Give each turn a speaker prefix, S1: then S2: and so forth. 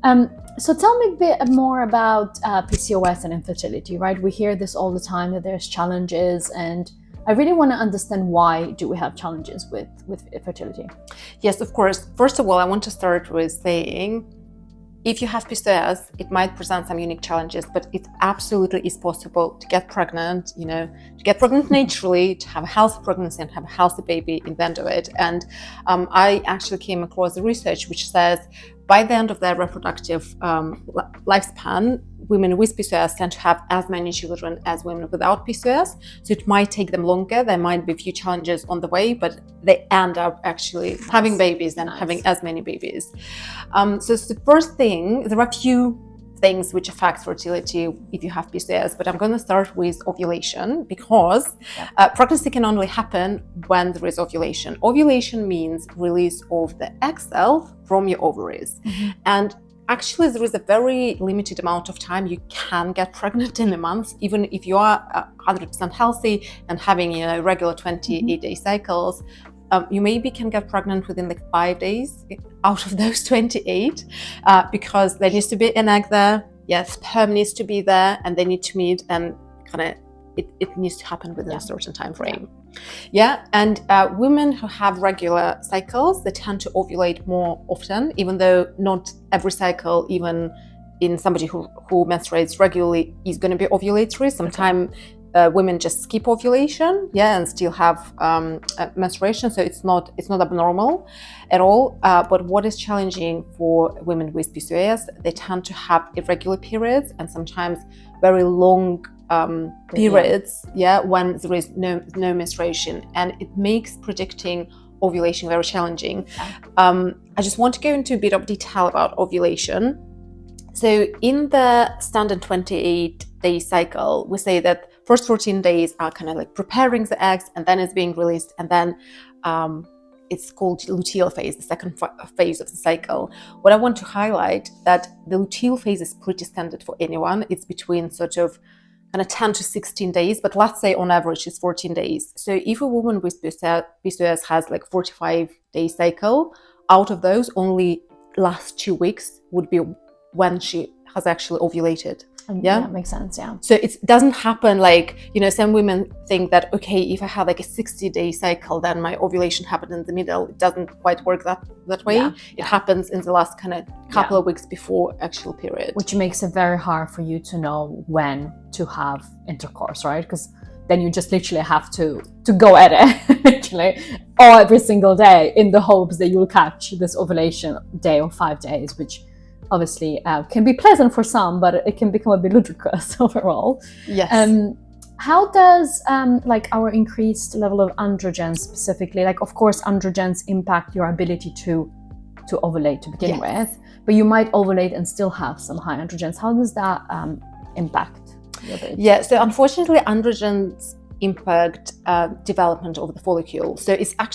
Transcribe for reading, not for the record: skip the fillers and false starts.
S1: So tell me a bit more about PCOS and infertility, right? We hear this all the time that there's challenges, and I really want to understand why do we have challenges with fertility?
S2: Yes, of course. First of all, I want to start with saying, if you have PCOS, it might present some unique challenges, but it absolutely is possible to get pregnant, to get pregnant naturally, to have a healthy pregnancy and have a healthy baby in the end of it. And I actually came across the research which says by the end of their reproductive lifespan, women with PCOS tend to have as many children as women without PCOS. So it might take them longer. There might be a few challenges on the way, but they end up actually having babies and having as many babies. So it's the first thing. There are a few things which affect fertility if you have PCOS, but I'm going to start with ovulation because pregnancy can only happen when there is ovulation. Ovulation means release of the egg cell from your ovaries. And actually, there is a very limited amount of time you can get pregnant in a month, even if you are 100% healthy and having regular 28-day cycles. You maybe can get pregnant within like 5 days out of those 28 because there needs to be an egg there. Yes, sperm needs to be there and they need to meet, and it needs to happen within a certain time frame. And women who have regular cycles, they tend to ovulate more often, even though not every cycle, even in somebody who menstruates regularly, is going to be ovulatory. Sometimes women just skip ovulation, and still have menstruation, so it's not abnormal at all. But what is challenging for women with PCOS, they tend to have irregular periods and sometimes very long periods, when there is no menstruation, and it makes predicting ovulation very challenging. I just want to go into a bit of detail about ovulation. So in the standard 28-day cycle, we say that first 14 days are kind of like preparing the eggs, and then it's being released, and then it's called luteal phase, the second phase of the cycle. What I want to highlight that the luteal phase is pretty standard for anyone. It's between sort of kind of 10 to 16 days, but let's say on average it's 14 days. So if a woman with PCOS has like 45-day cycle, out of those, only last 2 weeks would be when she has actually ovulated.
S1: Makes sense.
S2: So it doesn't happen like, some women think that, okay, if I have like a 60-day cycle, then my ovulation happened in the middle. It doesn't quite work that way. It happens in the last kind of couple of weeks before actual period.
S1: Which makes it very hard for you to know when to have intercourse, right? Because then you just literally have to go at it literally every single day in the hopes that you'll catch this ovulation day or 5 days, which obviously can be pleasant for some, but it can become a bit ludicrous overall.
S2: Yes.
S1: How does our increased level of androgens specifically, of course androgens impact your ability to ovulate to begin with, but you might ovulate and still have some high androgens. How does that impact your ability?
S2: So unfortunately androgens impact development of the follicle. So it's actually